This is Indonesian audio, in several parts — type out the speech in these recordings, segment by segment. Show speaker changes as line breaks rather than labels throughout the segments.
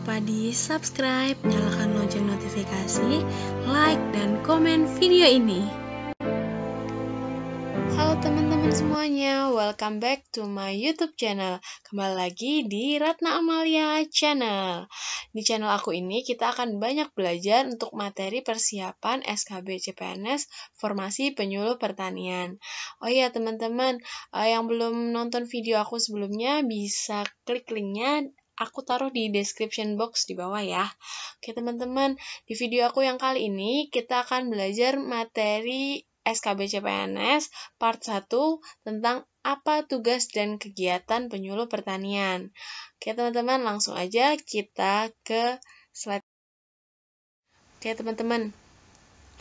lupa di subscribe, nyalakan lonceng notifikasi, like, dan komen video ini. Halo teman-teman semuanya, welcome back to my YouTube channel. Kembali lagi di Ratna Amalia Channel. Di channel aku ini kita akan banyak belajar untuk materi persiapan SKB CPNS Formasi Penyuluh Pertanian. Oh iya teman-teman, yang belum nonton video aku sebelumnya bisa klik linknya. Aku taruh di description box di bawah ya. Oke teman-teman, di video aku yang kali ini kita akan belajar materi SKB CPNS part 1 tentang apa tugas dan kegiatan penyuluh pertanian. Oke teman-teman, langsung aja kita ke slide. Oke teman-teman,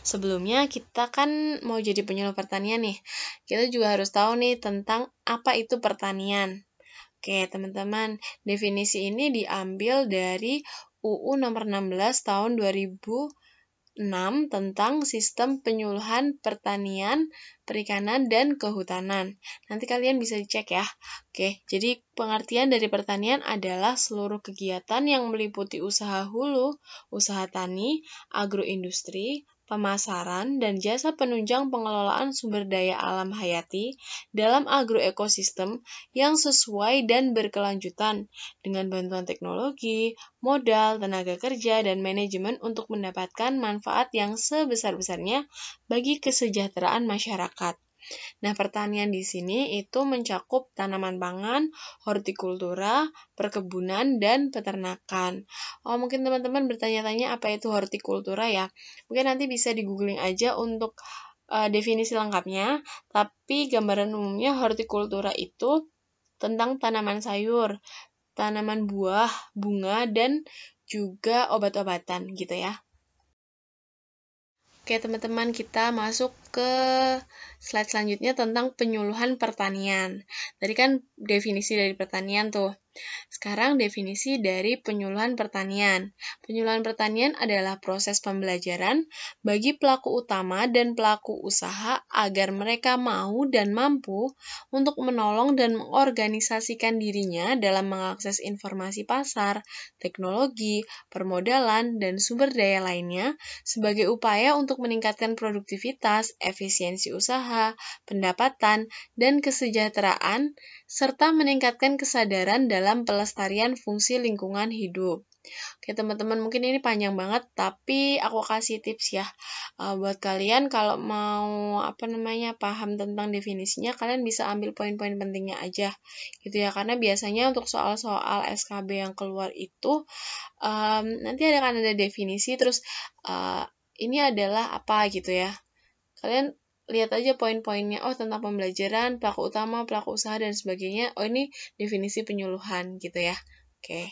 sebelumnya kita kan mau jadi penyuluh pertanian nih. Kita juga harus tahu nih tentang apa itu pertanian. Oke, teman-teman, definisi ini diambil dari UU nomor 16 tahun 2006 tentang sistem penyuluhan pertanian, perikanan, dan kehutanan. Nanti kalian bisa dicek ya. Oke, jadi pengertian dari pertanian adalah seluruh kegiatan yang meliputi usaha hulu, usaha tani, agroindustri, pemasaran, dan jasa penunjang pengelolaan sumber daya alam hayati dalam agroekosistem yang sesuai dan berkelanjutan dengan bantuan teknologi, modal, tenaga kerja, dan manajemen untuk mendapatkan manfaat yang sebesar-besarnya bagi kesejahteraan masyarakat. Nah, pertanian di sini itu mencakup tanaman pangan, hortikultura, perkebunan, dan peternakan. Oh, mungkin teman-teman bertanya-tanya apa itu hortikultura ya? Mungkin nanti bisa di-googling aja untuk definisi lengkapnya, tapi gambaran umumnya hortikultura itu tentang tanaman sayur, tanaman buah, bunga, dan juga obat-obatan gitu ya. Oke teman-teman, kita masuk ke slide selanjutnya tentang penyuluhan pertanian. Tadi kan definisi dari pertanian tuh. Sekarang definisi dari penyuluhan pertanian. Penyuluhan pertanian adalah proses pembelajaran bagi pelaku utama dan pelaku usaha agar mereka mau dan mampu untuk menolong dan mengorganisasikan dirinya dalam mengakses informasi pasar, teknologi, permodalan, dan sumber daya lainnya sebagai upaya untuk meningkatkan produktivitas, efisiensi usaha, pendapatan, dan kesejahteraan, serta meningkatkan kesadaran dalam pelestarian fungsi lingkungan hidup. Oke teman-teman, mungkin ini panjang banget, tapi aku kasih tips ya. Buat kalian kalau mau paham tentang definisinya, kalian bisa ambil poin-poin pentingnya aja, gitu ya. Karena biasanya untuk soal-soal SKB yang keluar itu, nanti akan ada definisi, terus ini adalah apa gitu ya. Kalian lihat aja poin-poinnya, oh tentang pembelajaran, pelaku utama, pelaku usaha, dan sebagainya. Oh ini definisi penyuluhan gitu ya. Oke.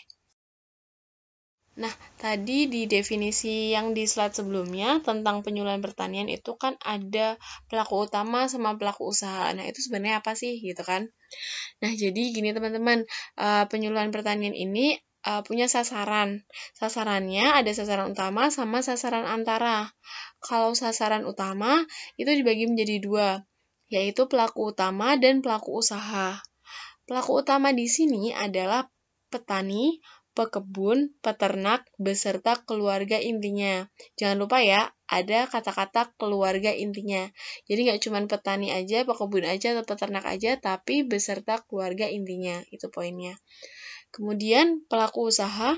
Nah, tadi di definisi yang di slide sebelumnya tentang penyuluhan pertanian itu kan ada pelaku utama sama pelaku usaha. Nah, itu sebenarnya apa sih gitu kan? Nah, jadi gini teman-teman, penyuluhan pertanian ini punya sasaran. Sasarannya ada sasaran utama sama sasaran antara. Kalau sasaran utama itu dibagi menjadi dua, yaitu pelaku utama dan pelaku usaha. Pelaku utama di sini adalah petani, pekebun, peternak, beserta keluarga intinya. Jangan lupa ya, ada kata-kata keluarga intinya. Jadi nggak cuma petani aja, pekebun aja, atau peternak aja, tapi beserta keluarga intinya. Itu poinnya. Kemudian pelaku usaha.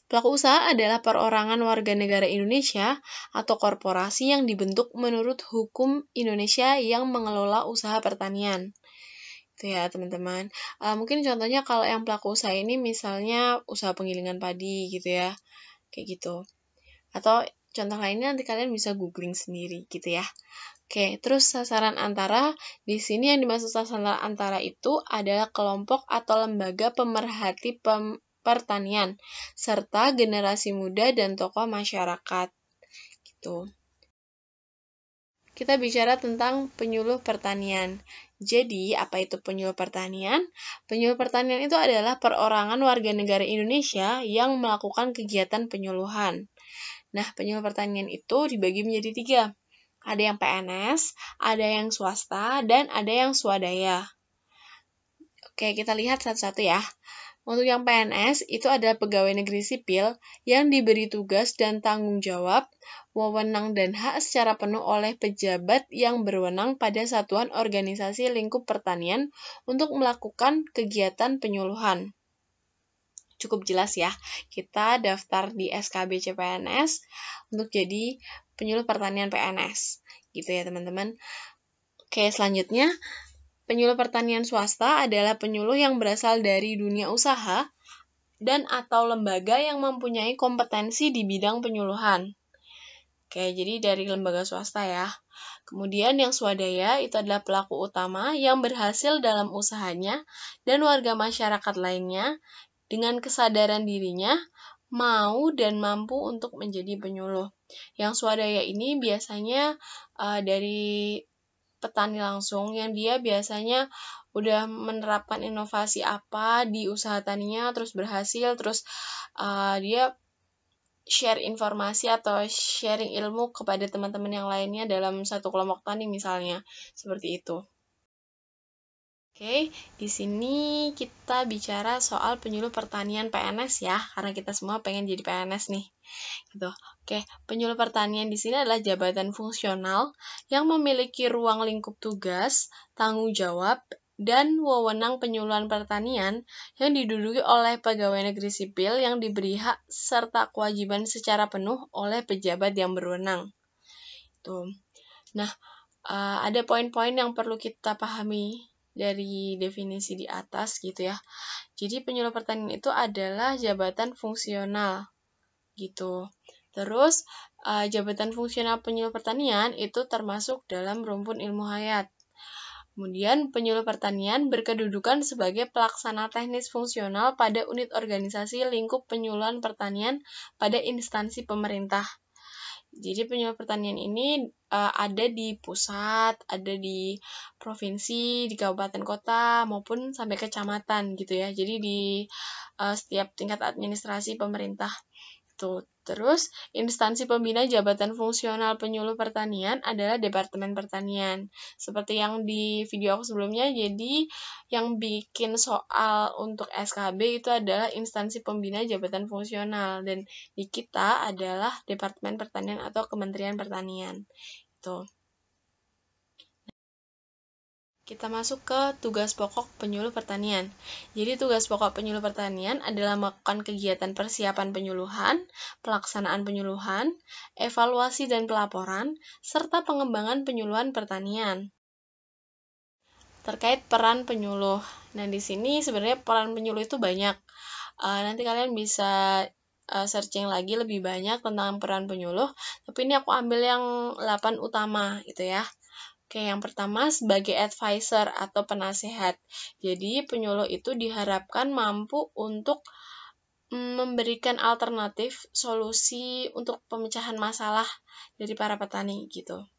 Pelaku usaha adalah perorangan warga negara Indonesia atau korporasi yang dibentuk menurut hukum Indonesia yang mengelola usaha pertanian. Itu ya teman-teman. Mungkin contohnya kalau yang pelaku usaha ini misalnya usaha penggilingan padi gitu ya. Kayak gitu. Atau contoh lainnya nanti kalian bisa googling sendiri gitu ya. Oke, terus sasaran antara, di sini yang dimaksud sasaran antara itu adalah kelompok atau lembaga pemerhati pertanian, serta generasi muda dan tokoh masyarakat. Gitu. Kita bicara tentang penyuluh pertanian. Jadi, apa itu penyuluh pertanian? Penyuluh pertanian itu adalah perorangan warga negara Indonesia yang melakukan kegiatan penyuluhan. Nah, penyuluh pertanian itu dibagi menjadi 3. Ada yang PNS, ada yang swasta, dan ada yang swadaya. Oke, kita lihat satu-satu ya. Untuk yang PNS, itu adalah pegawai negeri sipil yang diberi tugas dan tanggung jawab, wewenang dan hak secara penuh oleh pejabat yang berwenang pada satuan organisasi lingkup pertanian untuk melakukan kegiatan penyuluhan. Cukup jelas ya, kita daftar di SKB CPNS untuk jadi penyuluh pertanian PNS. Gitu ya teman-teman. Oke, selanjutnya penyuluh pertanian swasta adalah penyuluh yang berasal dari dunia usaha dan atau lembaga yang mempunyai kompetensi di bidang penyuluhan. Oke, jadi dari lembaga swasta ya. Kemudian yang swadaya itu adalah pelaku utama yang berhasil dalam usahanya dan warga masyarakat lainnya dengan kesadaran dirinya mau dan mampu untuk menjadi penyuluh. Yang swadaya ini biasanya dari petani langsung yang dia biasanya udah menerapkan inovasi apa di usaha taninya terus berhasil, terus dia share informasi atau sharing ilmu kepada teman-teman yang lainnya dalam satu kelompok tani misalnya, seperti itu. Oke, di sini kita bicara soal penyuluh pertanian PNS ya, karena kita semua pengen jadi PNS nih. Gitu. Oke, penyuluh pertanian di sini adalah jabatan fungsional yang memiliki ruang lingkup tugas, tanggung jawab, dan wewenang penyuluhan pertanian yang diduduki oleh pegawai negeri sipil yang diberi hak serta kewajiban secara penuh oleh pejabat yang berwenang. Tuh. Nah, ada poin-poin yang perlu kita pahami dari definisi di atas gitu ya. Jadi penyuluh pertanian itu adalah jabatan fungsional gitu. Terus jabatan fungsional penyuluh pertanian itu termasuk dalam rumpun ilmu hayat. Kemudian penyuluh pertanian berkedudukan sebagai pelaksana teknis fungsional pada unit organisasi lingkup penyuluhan pertanian pada instansi pemerintah. Jadi penyuluh pertanian ini ada di pusat, ada di provinsi, di kabupaten kota, maupun sampai kecamatan gitu ya. Jadi di setiap tingkat administrasi pemerintah. Terus, instansi pembina jabatan fungsional penyuluh pertanian adalah Departemen Pertanian. Seperti yang di video aku sebelumnya, jadi yang bikin soal untuk SKB itu adalah instansi pembina jabatan fungsional. Dan di kita adalah Departemen Pertanian atau Kementerian Pertanian. Itu. Kita masuk ke tugas pokok penyuluh pertanian. Jadi tugas pokok penyuluh pertanian adalah melakukan kegiatan persiapan penyuluhan, pelaksanaan penyuluhan, evaluasi dan pelaporan, serta pengembangan penyuluhan pertanian. Terkait peran penyuluh. Nah, di sini sebenarnya peran penyuluh itu banyak. Nanti kalian bisa searching lagi lebih banyak tentang peran penyuluh, tapi ini aku ambil yang 8 utama gitu ya. Oke, yang pertama sebagai advisor atau penasehat. Jadi, penyuluh itu diharapkan mampu untuk memberikan alternatif solusi untuk pemecahan masalah dari para petani gitu.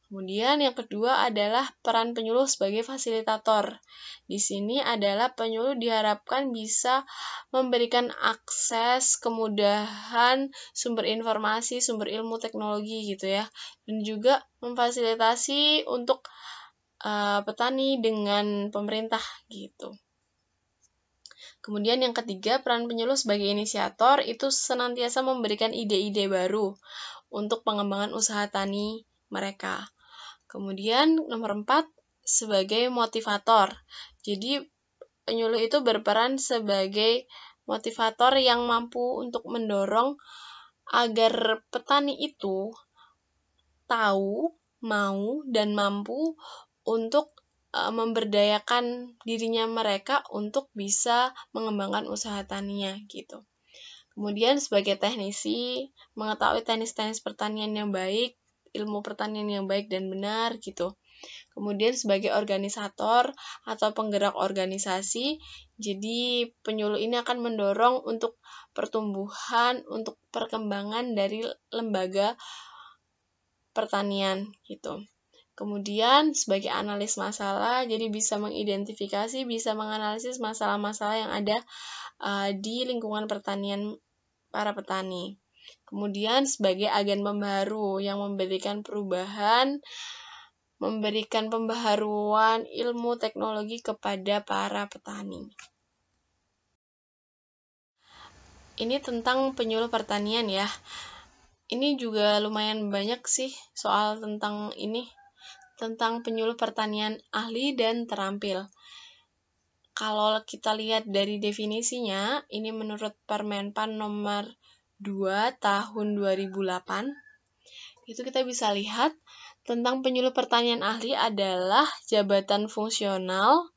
Kemudian yang kedua adalah peran penyuluh sebagai fasilitator. Di sini adalah penyuluh diharapkan bisa memberikan akses, kemudahan, sumber informasi, sumber ilmu teknologi gitu ya. Dan juga memfasilitasi untuk petani dengan pemerintah gitu. Kemudian yang ketiga, peran penyuluh sebagai inisiator itu senantiasa memberikan ide-ide baru untuk pengembangan usaha tani mereka. Kemudian nomor 4, sebagai motivator. Jadi penyuluh itu berperan sebagai motivator yang mampu untuk mendorong agar petani itu tahu, mau, dan mampu untuk memberdayakan dirinya mereka untuk bisa mengembangkan usaha taninya gitu. Kemudian sebagai teknisi, mengetahui teknis-teknis pertanian yang baik, ilmu pertanian yang baik dan benar gitu. Kemudian sebagai organisator atau penggerak organisasi, jadi penyuluh ini akan mendorong untuk pertumbuhan, untuk perkembangan dari lembaga pertanian gitu. Kemudian sebagai analis masalah, jadi bisa mengidentifikasi, bisa menganalisis masalah-masalah yang ada di lingkungan pertanian para petani. Kemudian sebagai agen pembaharu yang memberikan perubahan, memberikan pembaharuan ilmu teknologi kepada para petani. ini tentang penyuluh pertanian ya. Ini juga lumayan banyak sih soal tentang ini, tentang penyuluh pertanian ahli dan terampil. Kalau kita lihat dari definisinya, ini menurut Permenpan nomor 2 tahun 2008, itu kita bisa lihat tentang penyuluh pertanian ahli adalah jabatan fungsional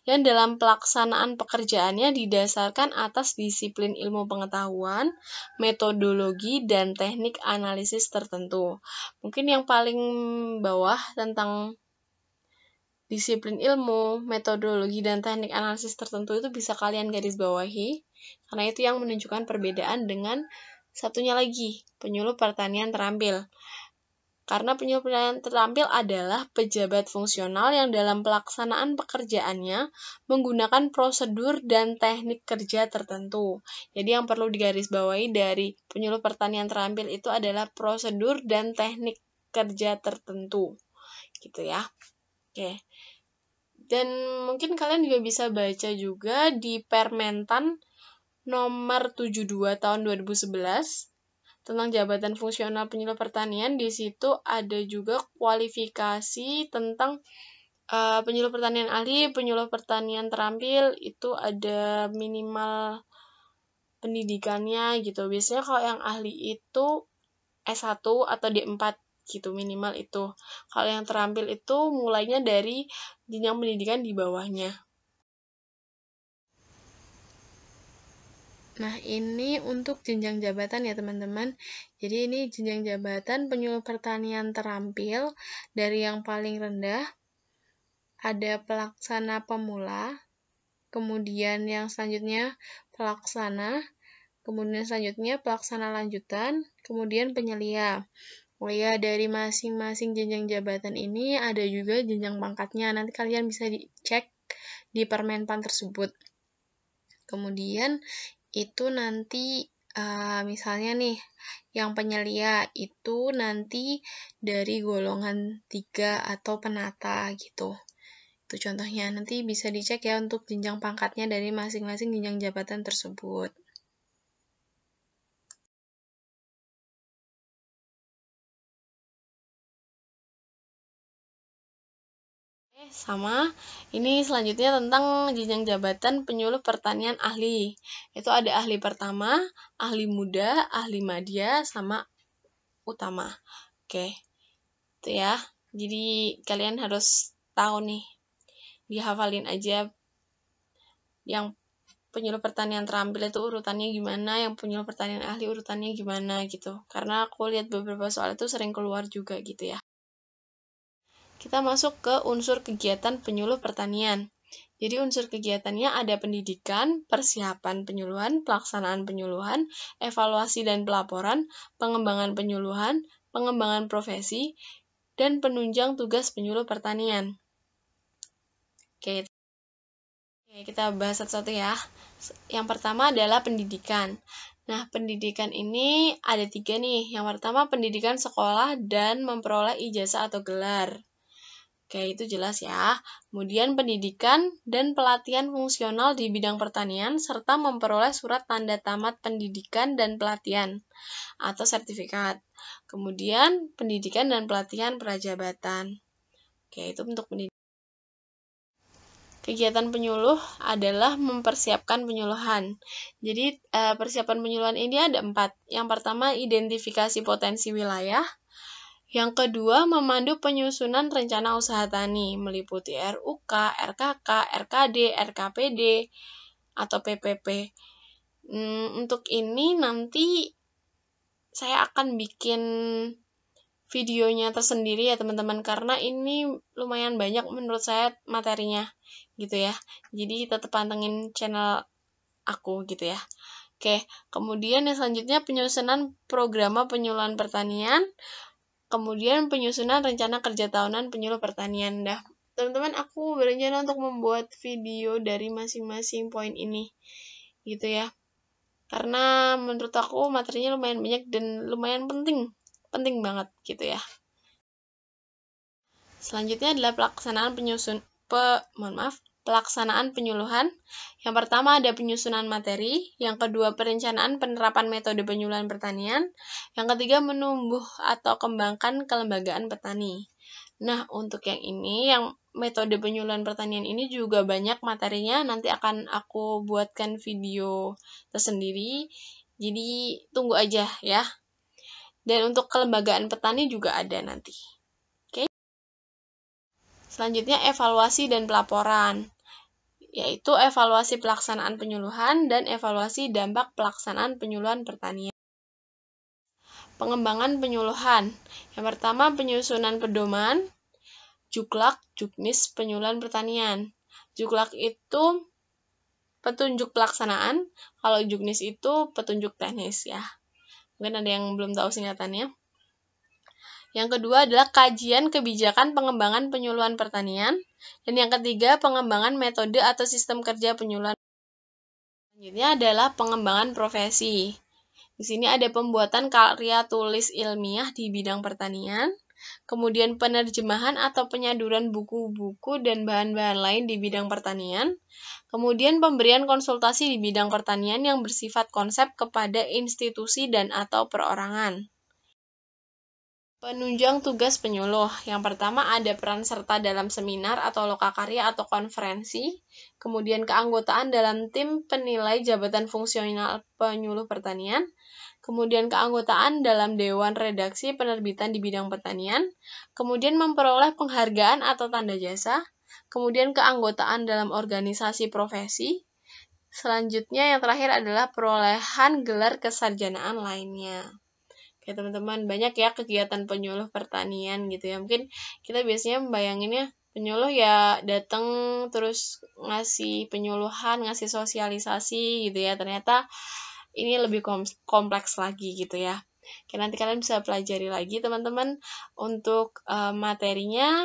yang dalam pelaksanaan pekerjaannya didasarkan atas disiplin ilmu pengetahuan, metodologi, dan teknik analisis tertentu. Mungkin yang paling bawah tentang disiplin ilmu, metodologi, dan teknik analisis tertentu itu bisa kalian garis bawahi, karena itu yang menunjukkan perbedaan dengan satunya lagi, penyuluh pertanian terampil. Karena penyuluh pertanian terampil adalah pejabat fungsional yang dalam pelaksanaan pekerjaannya menggunakan prosedur dan teknik kerja tertentu. Jadi yang perlu digarisbawahi dari penyuluh pertanian terampil itu adalah prosedur dan teknik kerja tertentu. Gitu ya. Oke. Dan mungkin kalian juga bisa baca juga di Permentan nomor 72 tahun 2011 tentang jabatan fungsional penyuluh pertanian. Di situ ada juga kualifikasi tentang penyuluh pertanian ahli, penyuluh pertanian terampil, itu ada minimal pendidikannya gitu. Biasanya kalau yang ahli itu S1 atau D4 gitu, minimal itu. Kalau yang terampil itu mulainya dari jenjang pendidikan di bawahnya. Nah, ini untuk jenjang jabatan ya, teman-teman. Jadi, ini jenjang jabatan penyuluh pertanian terampil. Dari yang paling rendah, ada pelaksana pemula, kemudian yang selanjutnya pelaksana, kemudian selanjutnya pelaksana lanjutan, kemudian penyelia. Oh ya, dari masing-masing jenjang jabatan ini ada juga jenjang pangkatnya. Nanti kalian bisa dicek di Permenpan tersebut. Kemudian itu nanti misalnya nih yang penyelia itu nanti dari golongan 3 atau penata gitu. Itu contohnya, nanti bisa dicek ya untuk jenjang pangkatnya dari masing-masing jenjang jabatan tersebut. Sama, ini selanjutnya tentang jenjang jabatan penyuluh pertanian ahli. Itu ada ahli pertama, ahli muda, ahli madya, sama utama. Oke, itu ya. Jadi kalian harus tahu nih, dihafalin aja yang penyuluh pertanian terampil itu urutannya gimana, yang penyuluh pertanian ahli urutannya gimana gitu. Karena aku lihat beberapa soal itu sering keluar juga gitu ya. Kita masuk ke unsur kegiatan penyuluh pertanian. Jadi unsur kegiatannya ada pendidikan, persiapan penyuluhan, pelaksanaan penyuluhan, evaluasi dan pelaporan, pengembangan penyuluhan, pengembangan profesi, dan penunjang tugas penyuluh pertanian. Oke, kita bahas satu-satu ya. Yang pertama adalah pendidikan. Nah, pendidikan ini ada 3 nih. Yang pertama, pendidikan sekolah dan memperoleh ijazah atau gelar. Oke, itu jelas ya. Kemudian pendidikan dan pelatihan fungsional di bidang pertanian, serta memperoleh surat tanda tamat pendidikan dan pelatihan atau sertifikat. Kemudian pendidikan dan pelatihan prajabatan. Oke, itu untuk pendidikan. Kegiatan penyuluh adalah mempersiapkan penyuluhan. Jadi, persiapan penyuluhan ini ada 4. Yang pertama, identifikasi potensi wilayah. Yang kedua, memandu penyusunan rencana usaha tani, meliputi RUK, RKK, RKD, RKPD, atau PPP. Untuk ini nanti saya akan bikin videonya tersendiri ya teman-teman, karena ini lumayan banyak menurut saya materinya gitu ya. Jadi tetap pantengin channel aku gitu ya. Oke, kemudian yang selanjutnya penyusunan program penyuluhan pertanian. Kemudian penyusunan rencana kerja tahunan penyuluh pertanian. Nah, teman-teman, aku berencana untuk membuat video dari masing-masing poin ini. Gitu ya. Karena menurut aku materinya lumayan banyak dan lumayan penting. Penting banget gitu ya. Selanjutnya adalah pelaksanaan pelaksanaan penyuluhan. Yang pertama ada penyusunan materi, yang kedua perencanaan penerapan metode penyuluhan pertanian, yang ketiga menumbuh atau kembangkan kelembagaan petani. Nah, untuk yang ini, yang metode penyuluhan pertanian ini juga banyak materinya, nanti akan aku buatkan video tersendiri, jadi tunggu aja ya. Dan untuk kelembagaan petani juga ada nanti. Oke. Selanjutnya evaluasi dan pelaporan, yaitu evaluasi pelaksanaan penyuluhan dan evaluasi dampak pelaksanaan penyuluhan pertanian. Pengembangan penyuluhan. Yang pertama penyusunan pedoman, juklak, juknis penyuluhan pertanian. Juklak itu petunjuk pelaksanaan, kalau juknis itu petunjuk teknis ya. Mungkin ada yang belum tahu singkatannya. Yang kedua adalah kajian kebijakan pengembangan penyuluhan pertanian. Dan yang ketiga, pengembangan metode atau sistem kerja penyuluhan. Selanjutnya adalah pengembangan profesi. Di sini ada pembuatan karya tulis ilmiah di bidang pertanian, kemudian penerjemahan atau penyaduran buku-buku dan bahan-bahan lain di bidang pertanian, kemudian pemberian konsultasi di bidang pertanian yang bersifat konsep kepada institusi dan atau perorangan. Penunjang tugas penyuluh. Yang pertama ada peran serta dalam seminar atau lokakarya atau konferensi, kemudian keanggotaan dalam tim penilai jabatan fungsional penyuluh pertanian, kemudian keanggotaan dalam dewan redaksi penerbitan di bidang pertanian, kemudian memperoleh penghargaan atau tanda jasa, kemudian keanggotaan dalam organisasi profesi. Selanjutnya yang terakhir adalah perolehan gelar kesarjanaan lainnya. Oke teman-teman, banyak ya kegiatan penyuluh pertanian gitu ya. Mungkin kita biasanya membayanginnya penyuluh ya datang terus ngasih penyuluhan, ngasih sosialisasi gitu ya. Ternyata ini lebih kompleks lagi gitu ya. Oke, nanti kalian bisa pelajari lagi teman-teman untuk materinya.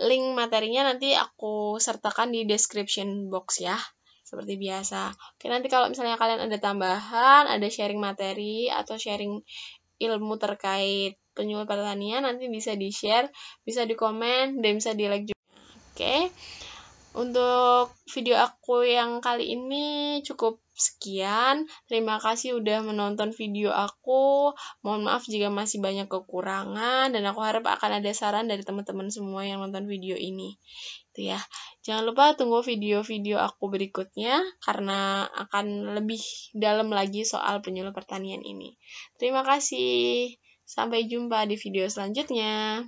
Link materinya nanti aku sertakan di description box ya. Seperti biasa. Oke, nanti kalau misalnya kalian ada tambahan, ada sharing materi atau sharing ilmu terkait penyuluh pertanian, nanti bisa di-share, bisa di-komen, dan bisa di-like juga. Oke. Untuk video aku yang kali ini cukup sekian. Terima kasih udah menonton video aku. Mohon maaf jika masih banyak kekurangan, dan aku harap akan ada saran dari teman-teman semua yang nonton video ini. Itu ya. Jangan lupa tunggu video-video aku berikutnya, karena akan lebih dalam lagi soal penyuluh pertanian ini. Terima kasih. Sampai jumpa di video selanjutnya.